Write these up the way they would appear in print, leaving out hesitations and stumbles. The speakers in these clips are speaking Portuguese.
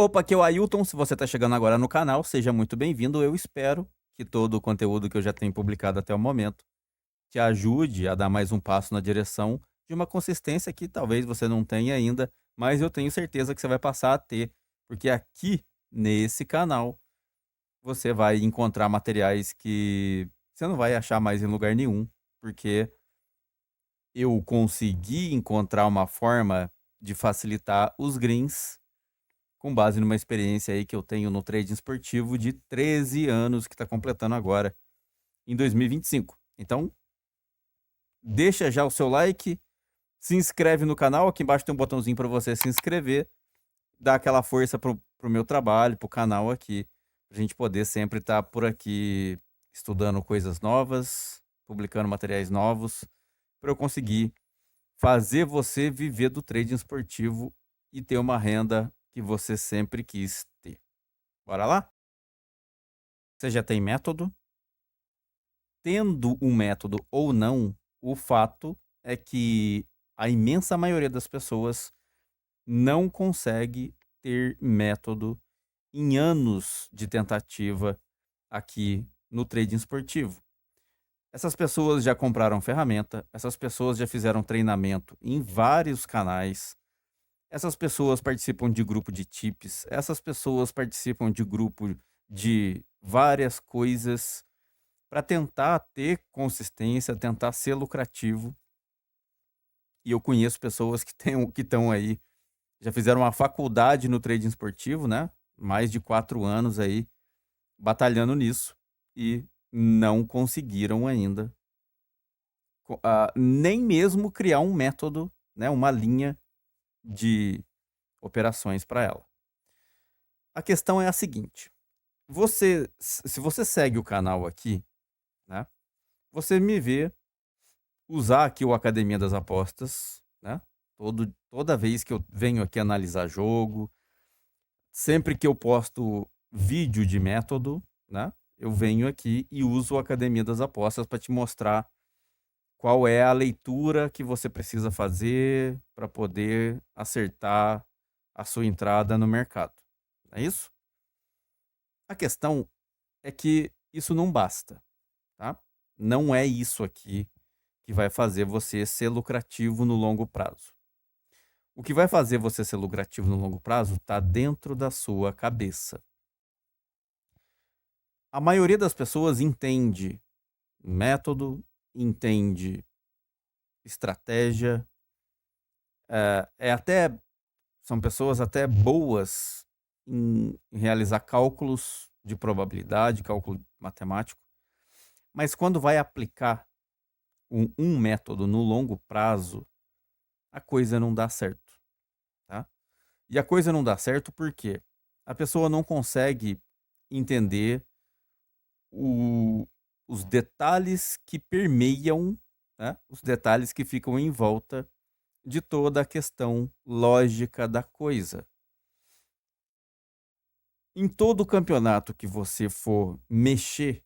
Opa, aqui é o Ailton. Se você está chegando agora no canal, seja muito bem-vindo. Eu espero que todo o conteúdo que eu já tenho publicado até o momento te ajude a dar mais um passo na direção de uma consistência que talvez você não tenha ainda, mas eu tenho certeza que você vai passar a ter, porque aqui nesse canal você vai encontrar materiais que você não vai achar mais em lugar nenhum, porque eu consegui encontrar uma forma de facilitar os greens com base numa experiência aí que eu tenho no trading esportivo de 13 anos, que está completando agora, em 2025. Então, deixa já o seu like, se inscreve no canal, aqui embaixo tem um botãozinho para você se inscrever, dá aquela força pro meu trabalho, pro canal aqui, pra gente poder sempre estar por aqui estudando coisas novas, publicando materiais novos, para eu conseguir fazer você viver do trading esportivo e ter uma renda que você sempre quis ter. Bora lá? Você já tem método? Tendo um método ou não, o fato é que a imensa maioria das pessoas não consegue ter método em anos de tentativa aqui no trading esportivo. Essas pessoas já compraram ferramenta, essas pessoas já fizeram treinamento em vários canais, essas pessoas participam de grupo de tips, essas pessoas participam de grupo de várias coisas para tentar ter consistência, tentar ser lucrativo. E eu conheço pessoas que estão aí, já fizeram uma faculdade no trading esportivo, né? Mais de 4 anos aí batalhando nisso e não conseguiram ainda nem mesmo criar um método, né? Uma linha de operações para ela. A questão é a seguinte: se você segue o canal aqui, né? Você me vê usar aqui o Academia das Apostas, né? Toda vez que eu venho aqui analisar jogo, sempre que eu posto vídeo de método, né? Eu venho aqui e uso o Academia das Apostas para te mostrar qual é a leitura que você precisa fazer para poder acertar a sua entrada no mercado. Não é isso? A questão é que isso não basta, tá? Não é isso aqui que vai fazer você ser lucrativo no longo prazo. O que vai fazer você ser lucrativo no longo prazo está dentro da sua cabeça. A maioria das pessoas entende método, entende estratégia, até são pessoas até boas em realizar cálculos de probabilidade, cálculo matemático, mas quando vai aplicar um método no longo prazo, a coisa não dá certo, tá? E a coisa não dá certo porque a pessoa não consegue entender o- os detalhes que permeiam, né? Os detalhes que ficam em volta de toda a questão lógica da coisa. Em todo campeonato que você for mexer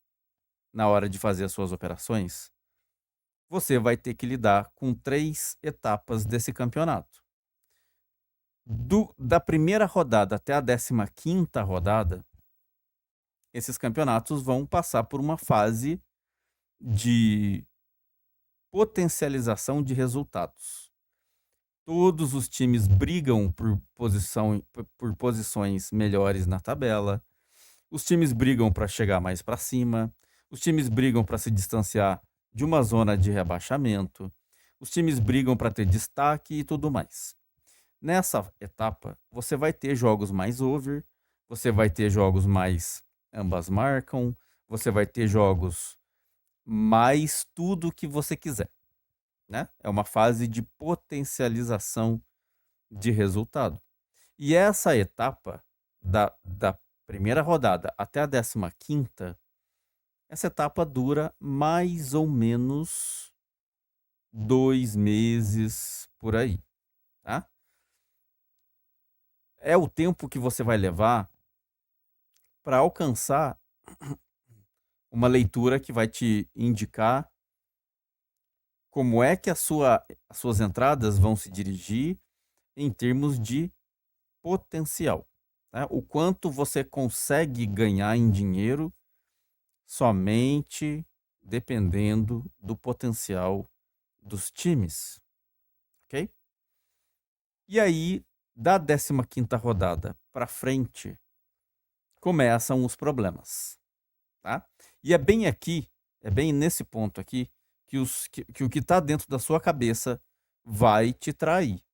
na hora de fazer as suas operações, você vai ter que lidar com 3 etapas desse campeonato. Da primeira rodada até a 15ª rodada, esses campeonatos vão passar por uma fase de potencialização de resultados. Todos os times brigam por posições melhores na tabela. Os times brigam para chegar mais para cima. Os times brigam para se distanciar de uma zona de rebaixamento. Os times brigam para ter destaque e tudo mais. Nessa etapa, você vai ter jogos mais over, você vai ter jogos mais ambas marcam, você vai ter jogos mais tudo que você quiser, né? É uma fase de potencialização de resultado. E essa etapa da primeira rodada até a 15ª, essa etapa dura mais ou menos 2 meses por aí, tá? É o tempo que você vai levar para alcançar uma leitura que vai te indicar como é que as suas entradas vão se dirigir em termos de potencial. né? O quanto você consegue ganhar em dinheiro somente dependendo do potencial dos times, ok? E aí, da 15ª rodada para frente, começam os problemas, tá? E é bem aqui, é bem nesse ponto aqui, que o que está dentro da sua cabeça vai te trair,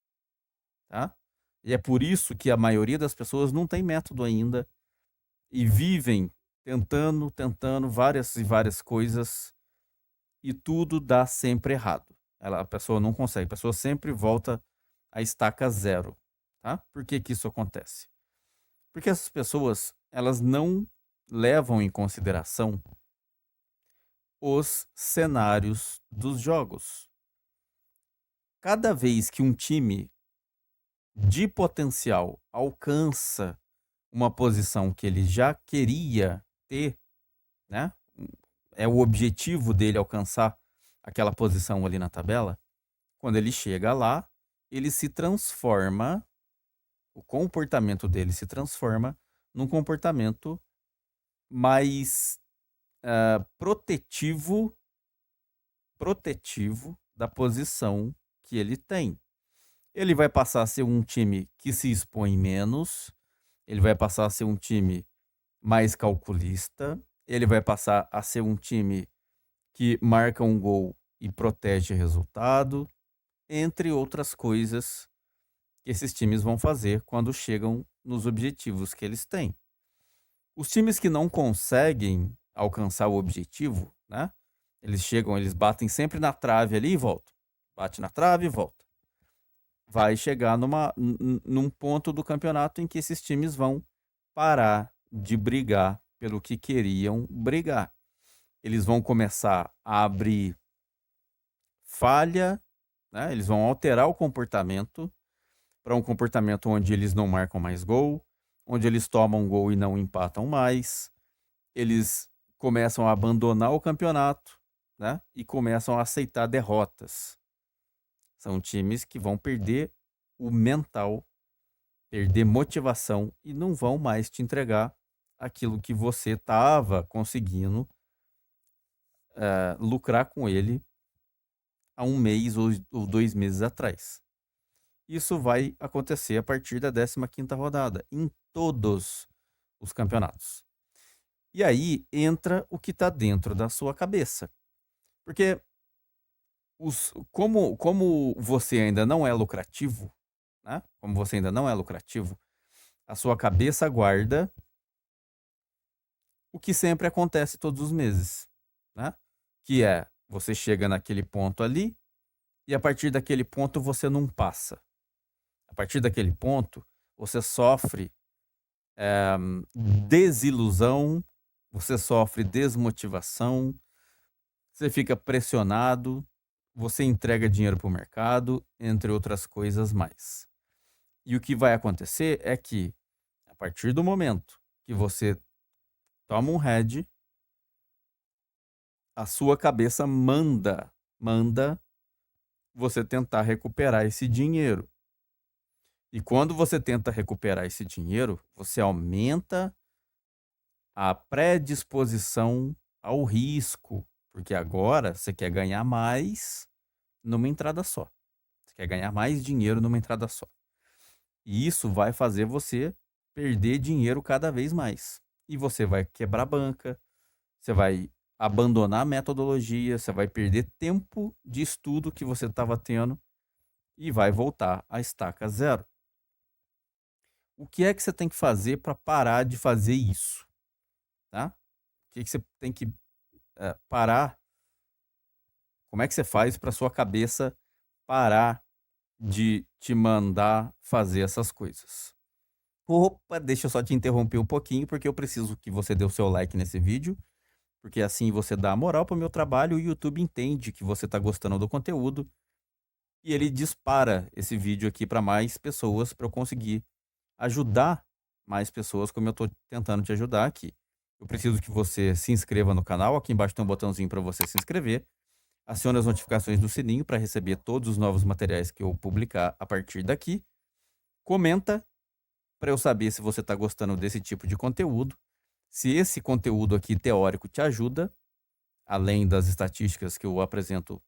tá? E é por isso que a maioria das pessoas não tem método ainda e vivem tentando várias e várias coisas e tudo dá sempre errado. A pessoa não consegue, a pessoa sempre volta à estaca zero, tá? Por que que isso acontece? Porque essas pessoas, elas não levam em consideração os cenários dos jogos. Cada vez que um time de potencial alcança uma posição que ele já queria ter, né? É o objetivo dele alcançar aquela posição ali na tabela. Quando ele chega lá, ele se transforma, o comportamento dele se transforma num comportamento mais protetivo da posição que ele tem. Ele vai passar a ser um time que se expõe menos, ele vai passar a ser um time mais calculista, ele vai passar a ser um time que marca um gol e protege resultado, entre outras coisas que esses times vão fazer quando chegam nos objetivos que eles têm. Os times que não conseguem alcançar o objetivo, né? Eles chegam, eles batem sempre na trave ali e voltam. Bate na trave e volta. Vai chegar num ponto do campeonato em que esses times vão parar de brigar pelo que queriam brigar. Eles vão começar a abrir falha, né? Eles vão alterar o comportamento para um comportamento onde eles não marcam mais gol, onde eles tomam gol e não empatam mais. Eles começam a abandonar o campeonato, né? E começam a aceitar derrotas. São times que vão perder o mental, perder motivação e não vão mais te entregar aquilo que você estava conseguindo lucrar com ele há um mês ou 2 meses atrás. Isso vai acontecer a partir da 15ª rodada, em todos os campeonatos. E aí entra o que está dentro da sua cabeça. Porque como você ainda não é lucrativo, né? Como você ainda não é lucrativo, a sua cabeça guarda o que sempre acontece todos os meses, né? Que é, você chega naquele ponto ali e a partir daquele ponto você não passa. A partir daquele ponto, você sofre desilusão, você sofre desmotivação, você fica pressionado, você entrega dinheiro para o mercado, entre outras coisas mais. E o que vai acontecer é que, a partir do momento que você toma um head, a sua cabeça manda você tentar recuperar esse dinheiro. E quando você tenta recuperar esse dinheiro, você aumenta a predisposição ao risco, porque agora você quer ganhar mais numa entrada só. Você quer ganhar mais dinheiro numa entrada só. E isso vai fazer você perder dinheiro cada vez mais. E você vai quebrar a banca, você vai abandonar a metodologia, você vai perder tempo de estudo que você estava tendo e vai voltar à estaca zero. O que é que você tem que fazer para parar de fazer isso? Tá? O que você tem que parar? Como é que você faz para sua cabeça parar de te mandar fazer essas coisas? Opa, deixa eu só te interromper um pouquinho, porque eu preciso que você dê o seu like nesse vídeo, porque assim você dá a moral para o meu trabalho e o YouTube entende que você está gostando do conteúdo e ele dispara esse vídeo aqui para mais pessoas, para eu conseguir ajudar mais pessoas como eu estou tentando te ajudar aqui. Eu preciso que você se inscreva no canal, aqui embaixo tem um botãozinho para você se inscrever. Acione as notificações do sininho para receber todos os novos materiais que eu publicar a partir daqui. Comenta para eu saber se você está gostando desse tipo de conteúdo, se esse conteúdo aqui teórico te ajuda, além das estatísticas que eu apresento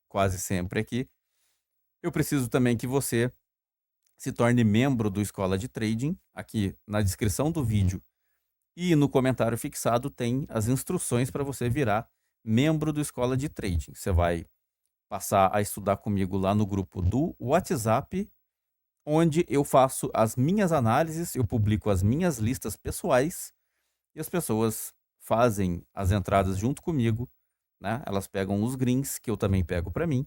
quase sempre aqui, eu preciso também que você se torne membro do Escola de Trading. Aqui na descrição do vídeo e no comentário fixado tem as instruções para você virar membro do Escola de Trading. Você vai passar a estudar comigo lá no grupo do WhatsApp, onde eu faço as minhas análises, eu publico as minhas listas pessoais e as pessoas fazem as entradas junto comigo, né? Elas pegam os greens que eu também pego para mim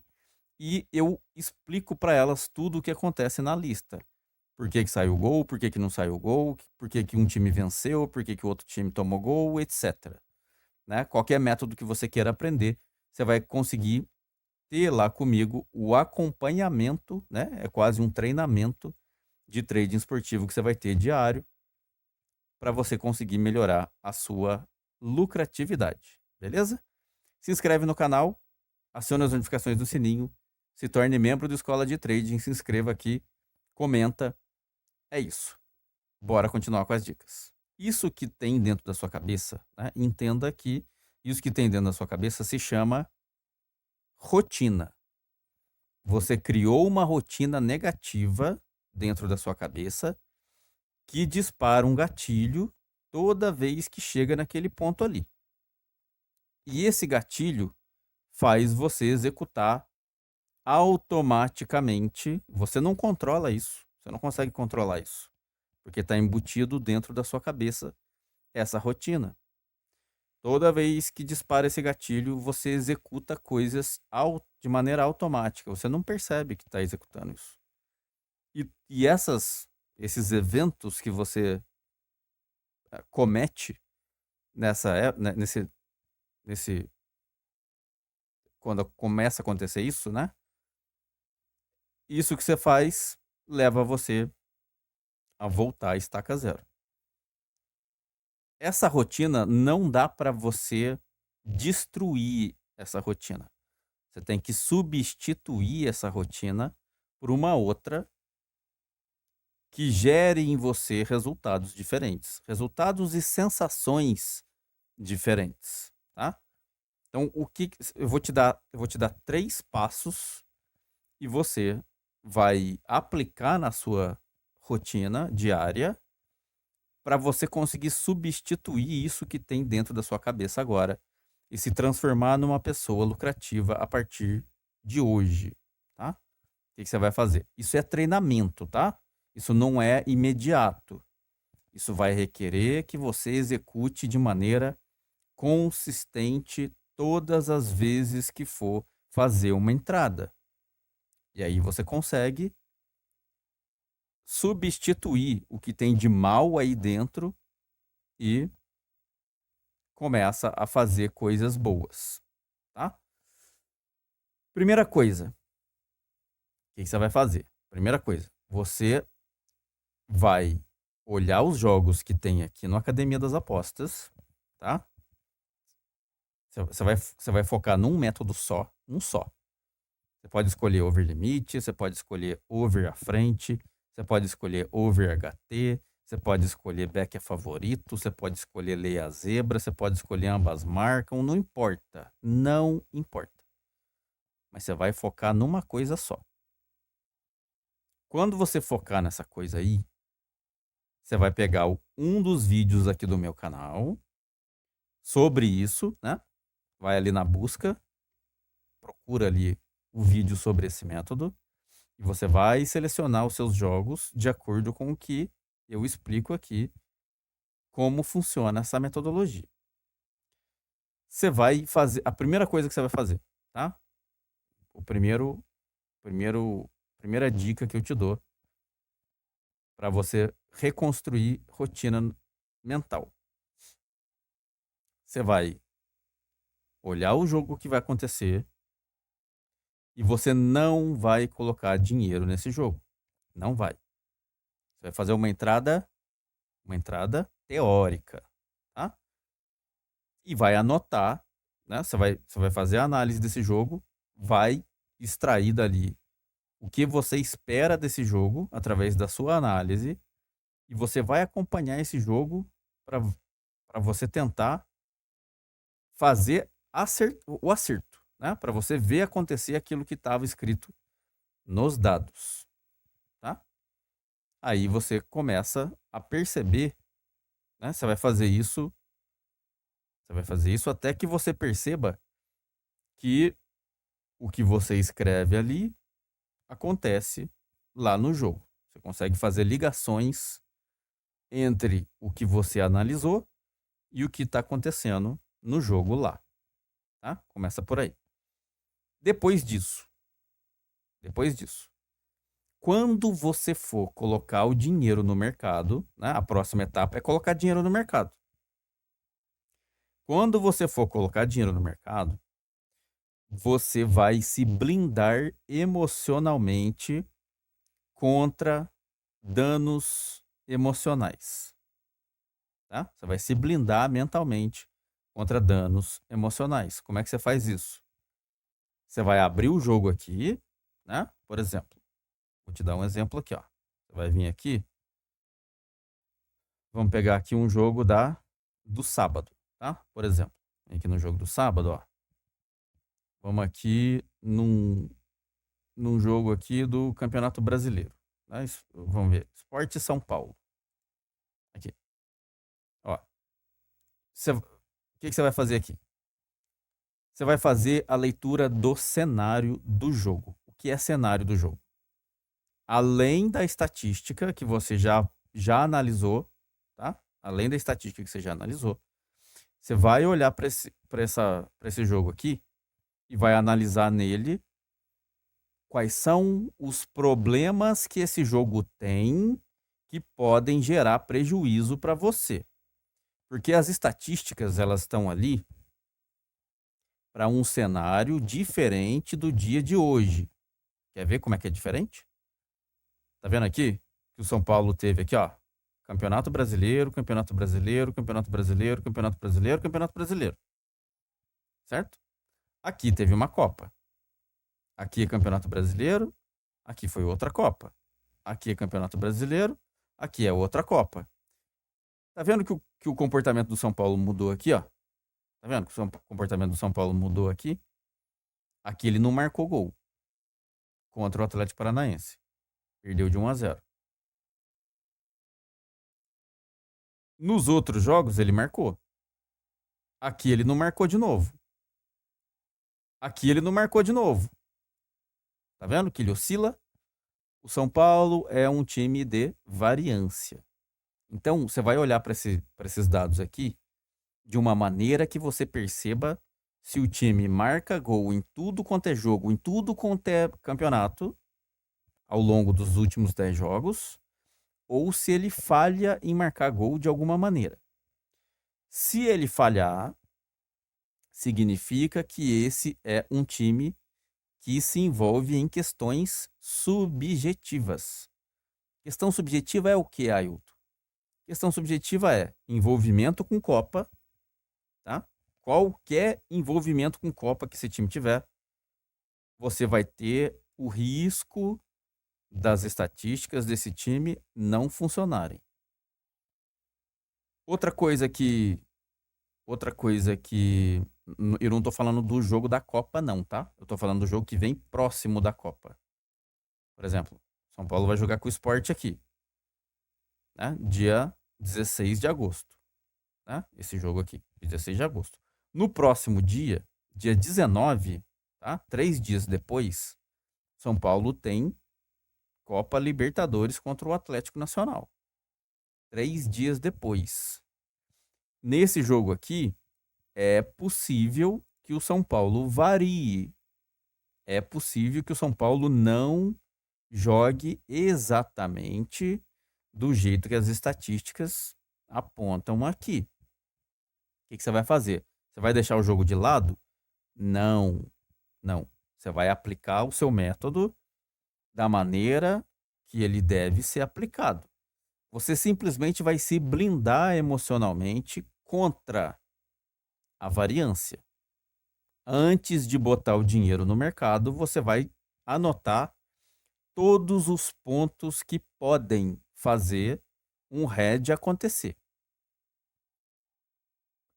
e eu explico para elas tudo o que acontece na lista. Por que que saiu gol, por que que não saiu gol, por que que um time venceu, por que que o outro time tomou gol, etc. Né? Qualquer método que você queira aprender, você vai conseguir ter lá comigo o acompanhamento, né? É quase um treinamento de trading esportivo que você vai ter diário para você conseguir melhorar a sua lucratividade, beleza? Se inscreve no canal, acione as notificações do sininho, se torne membro do Escola de Trading, se inscreva aqui, comenta. É isso. Bora continuar com as dicas. Isso que tem dentro da sua cabeça, né? Entenda que isso que tem dentro da sua cabeça se chama rotina. Você criou uma rotina negativa dentro da sua cabeça que dispara um gatilho toda vez que chega naquele ponto ali. E esse gatilho faz você executar automaticamente. Você não controla isso. Você não consegue controlar isso. Porque está embutido dentro da sua cabeça essa rotina. Toda vez que dispara esse gatilho, você executa coisas de maneira automática. Você não percebe que está executando isso. E esses eventos que você comete nesse quando começa a acontecer isso, né? Isso que você faz leva você a voltar à estaca zero. Essa rotina não dá para você destruir essa rotina. Você tem que substituir essa rotina por uma outra que gere em você resultados diferentes, resultados e sensações diferentes, tá? Então, eu vou te dar 3 passos e você vai aplicar na sua rotina diária para você conseguir substituir isso que tem dentro da sua cabeça agora e se transformar numa pessoa lucrativa a partir de hoje, tá? O que você vai fazer? Isso é treinamento, tá? Isso não é imediato. Isso vai requerer que você execute de maneira consistente todas as vezes que for fazer uma entrada. E aí você consegue substituir o que tem de mal aí dentro e começa a fazer coisas boas, tá? Primeira coisa, o que você vai fazer? Primeira coisa, você vai olhar os jogos que tem aqui no Academia das Apostas, tá? Você vai focar num método só, um só. Você pode escolher over limite, você pode escolher over à frente, você pode escolher over HT, você pode escolher back é favorito, você pode escolher lei a zebra, você pode escolher ambas marcam, não importa. Não importa. Mas você vai focar numa coisa só. Quando você focar nessa coisa aí, você vai pegar um dos vídeos aqui do meu canal sobre isso, né? Vai ali na busca, procura ali o vídeo sobre esse método e você vai selecionar os seus jogos de acordo com o que eu explico aqui como funciona essa metodologia. Você vai fazer a primeira coisa que você vai fazer, tá? Primeira dica que eu te dou para você reconstruir rotina mental. Você vai olhar o jogo que vai acontecer e você não vai colocar dinheiro nesse jogo. Não vai. Você vai fazer uma entrada teórica, tá? E vai anotar, né? Você vai fazer a análise desse jogo, vai extrair dali o que você espera desse jogo através da sua análise e você vai acompanhar esse jogo para você tentar fazer o acerto, né? Para você ver acontecer aquilo que estava escrito nos dados, tá? Aí você começa a perceber, né? Você vai fazer isso até que você perceba que o que você escreve ali acontece lá no jogo. Você consegue fazer ligações entre o que você analisou e o que está acontecendo no jogo lá, tá? Começa por aí. Depois disso, quando você for colocar o dinheiro no mercado, né? A próxima etapa é colocar dinheiro no mercado. Quando você for colocar dinheiro no mercado, você vai se blindar emocionalmente contra danos emocionais, tá? Você vai se blindar mentalmente contra danos emocionais. Como é que você faz isso? Você vai abrir o jogo aqui, né? Por exemplo, vou te dar um exemplo aqui, ó. Você vai vir aqui, vamos pegar aqui um jogo do sábado, tá? Por exemplo, vem aqui no jogo do sábado, ó. Vamos aqui num jogo aqui do Campeonato Brasileiro, né? Vamos ver, Sport São Paulo. Aqui, ó. O que você vai fazer aqui? Você vai fazer a leitura do cenário do jogo. O que é cenário do jogo? Além da estatística que você já analisou, tá? Além da estatística que você já analisou, você vai olhar para esse jogo aqui e vai analisar nele quais são os problemas que esse jogo tem que podem gerar prejuízo para você. Porque as estatísticas, elas estão ali para um cenário diferente do dia de hoje. Quer ver como é que é diferente? Tá vendo aqui que o São Paulo teve aqui, ó, Campeonato Brasileiro, Campeonato Brasileiro, Campeonato Brasileiro, Campeonato Brasileiro, Campeonato Brasileiro. Certo? Aqui teve uma Copa. Aqui é Campeonato Brasileiro, aqui foi outra Copa. Aqui é Campeonato Brasileiro, aqui é outra Copa. Tá vendo que o comportamento do São Paulo mudou aqui, ó? Tá vendo que o comportamento do São Paulo mudou aqui? Aqui ele não marcou gol contra o Atlético Paranaense. Perdeu de 1-0. Nos outros jogos ele marcou. Aqui ele não marcou de novo. Aqui ele não marcou de novo. Tá vendo que ele oscila? O São Paulo é um time de variância. Então, você vai olhar para esses dados aqui de uma maneira que você perceba se o time marca gol em tudo quanto é jogo, em tudo quanto é campeonato, ao longo dos últimos 10 jogos, ou se ele falha em marcar gol de alguma maneira. Se ele falhar, significa que esse é um time que se envolve em questões subjetivas. Questão subjetiva é o que, Ailton? Questão subjetiva é envolvimento com Copa, tá? Qualquer envolvimento com Copa que esse time tiver, você vai ter o risco das estatísticas desse time não funcionarem. Outra coisa que eu não tô falando do jogo da Copa não, tá? Eu tô falando do jogo que vem próximo da Copa. Por exemplo, São Paulo vai jogar com o Sport aqui, né? Dia 16 de agosto, né? Esse jogo aqui, 16 de agosto. No próximo dia 19, tá? 3 dias depois, São Paulo tem Copa Libertadores contra o Atlético Nacional. 3 dias depois. Nesse jogo aqui, é possível que o São Paulo varie. É possível que o São Paulo não jogue exatamente do jeito que as estatísticas apontam aqui. O que você vai fazer? Você vai deixar o jogo de lado? Não, não. Você vai aplicar o seu método da maneira que ele deve ser aplicado. Você simplesmente vai se blindar emocionalmente contra a variância. Antes de botar o dinheiro no mercado, você vai anotar todos os pontos que podem fazer um head acontecer.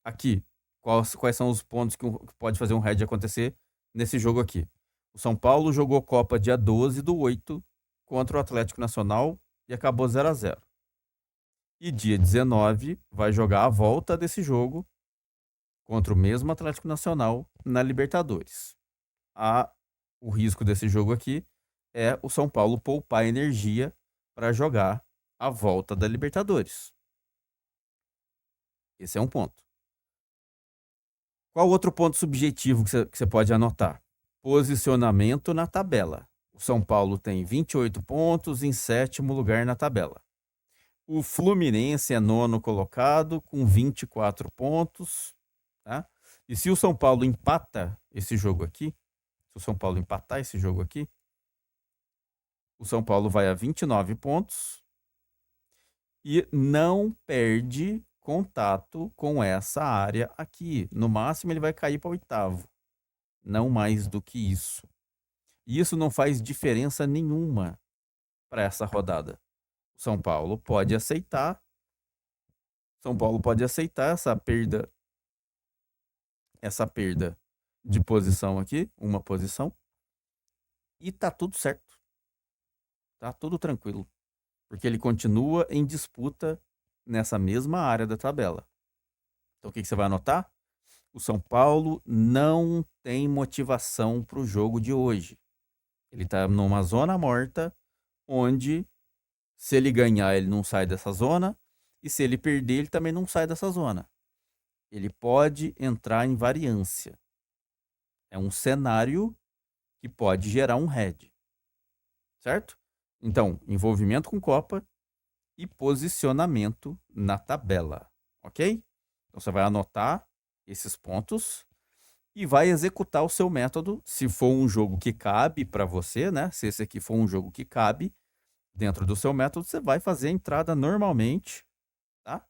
Aqui, quais são os pontos que pode fazer um head acontecer nesse jogo aqui? O São Paulo jogou Copa dia 12/8 contra o Atlético Nacional e acabou 0-0. E dia 19 vai jogar a volta desse jogo contra o mesmo Atlético Nacional na Libertadores. O risco desse jogo aqui é o São Paulo poupar energia para jogar a volta da Libertadores. Esse é um ponto. Qual outro ponto subjetivo que você pode anotar? Posicionamento na tabela. O São Paulo tem 28 pontos em 7º lugar na tabela. O Fluminense é 9º colocado com 24 pontos. Tá? E se o São Paulo empata esse jogo aqui, se o São Paulo empatar esse jogo aqui, o São Paulo vai a 29 pontos e não perde contato com essa área aqui. No máximo ele vai cair para 8º. Não mais do que isso. E isso não faz diferença nenhuma para essa rodada. O São Paulo pode aceitar. São Paulo pode aceitar essa perda de posição aqui, uma posição, e tá tudo certo. Tá tudo tranquilo, porque ele continua em disputa nessa mesma área da tabela. Então o que você vai anotar? O São Paulo não tem motivação para o jogo de hoje. Ele está numa zona morta, onde se ele ganhar, ele não sai dessa zona, e se ele perder, ele também não sai dessa zona. Ele pode entrar em variância. É um cenário que pode gerar um head. Certo? Então, envolvimento com Copa e posicionamento na tabela. Ok? Então você vai anotar esses pontos e vai executar o seu método, se for um jogo que cabe para você, né? Se esse aqui for um jogo que cabe dentro do seu método, você vai fazer a entrada normalmente, tá?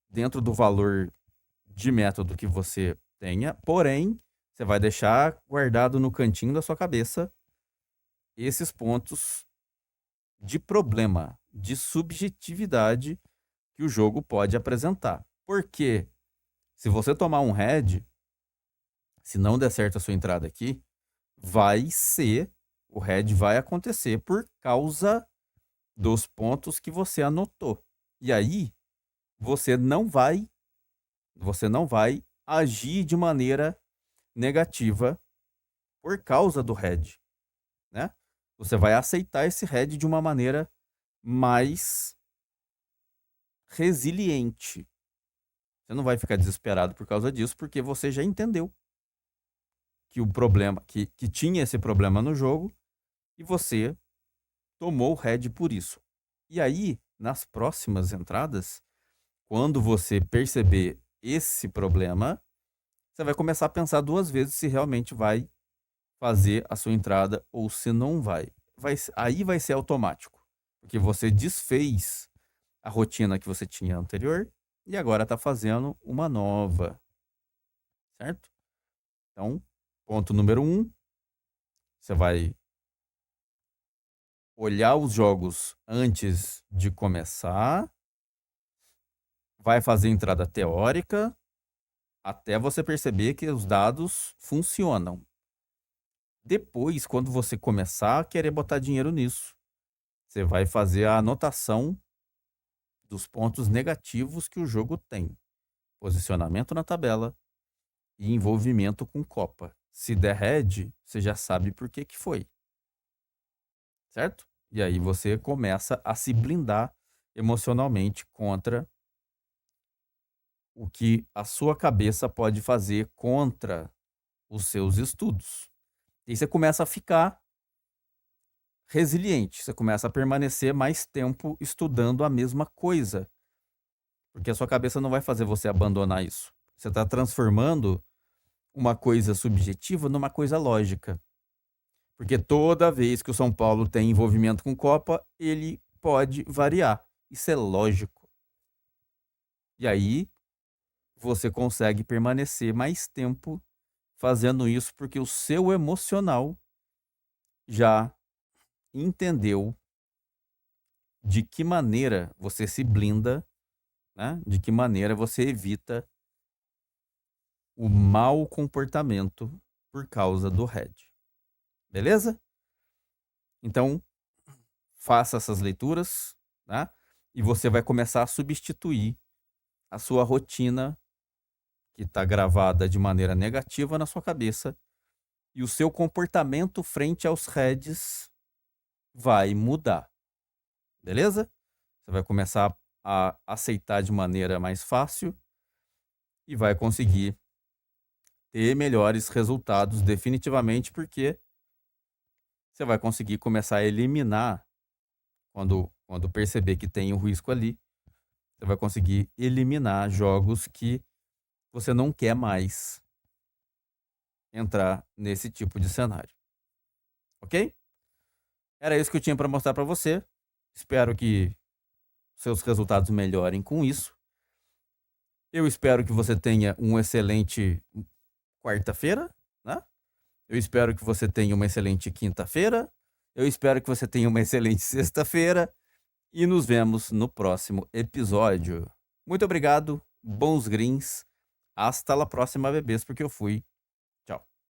Dentro do valor de método que você tenha, porém, você vai deixar guardado no cantinho da sua cabeça esses pontos de problema, de subjetividade que o jogo pode apresentar. Porque se você tomar um head, se não der certo a sua entrada aqui, o head vai acontecer por causa dos pontos que você anotou. E aí, você não vai agir de maneira negativa por causa do head, né? Você vai aceitar esse head de uma maneira mais resiliente. Você não vai ficar desesperado por causa disso, porque você já entendeu que o problema, que tinha esse problema no jogo, e você tomou o head por isso. E aí, nas próximas entradas, quando você perceber esse problema, você vai começar a pensar 2 vezes se realmente vai fazer a sua entrada ou se não vai. Aí vai ser automático, porque você desfez a rotina que você tinha anterior e agora está fazendo uma nova, certo? Então, ponto número 1, você vai olhar os jogos antes de começar, vai fazer entrada teórica até você perceber que os dados funcionam. Depois, quando você começar a querer botar dinheiro nisso, você vai fazer a anotação dos pontos negativos que o jogo tem. Posicionamento na tabela e envolvimento com Copa. Se der head, você já sabe por que que foi. Certo? E aí você começa a se blindar emocionalmente contra o que a sua cabeça pode fazer contra os seus estudos. E você começa a ficar resiliente, você começa a permanecer mais tempo estudando a mesma coisa, porque a sua cabeça não vai fazer você abandonar isso. Você está transformando uma coisa subjetiva numa coisa lógica. Porque toda vez que o São Paulo tem envolvimento com Copa, ele pode variar. Isso é lógico. E aí você consegue permanecer mais tempo fazendo isso porque o seu emocional já entendeu de que maneira você se blinda, né? De que maneira você evita o mau comportamento por causa do hedge. Beleza? Então, faça essas leituras, tá? E você vai começar a substituir a sua rotina que está gravada de maneira negativa na sua cabeça e o seu comportamento frente aos hedges vai mudar. Beleza? Você vai começar a aceitar de maneira mais fácil e vai conseguir ter melhores resultados definitivamente, porque você vai conseguir começar a eliminar, quando perceber que tem o risco ali, você vai conseguir eliminar jogos que você não quer mais entrar nesse tipo de cenário. Ok? Era isso que eu tinha para mostrar para você. Espero que seus resultados melhorem com isso. Eu espero que você tenha um excelente quarta-feira, né? Eu espero que você tenha uma excelente quinta-feira. Eu espero que você tenha uma excelente sexta-feira. E nos vemos no próximo episódio. Muito obrigado, bons greens. Hasta la próxima, bebês, porque eu fui.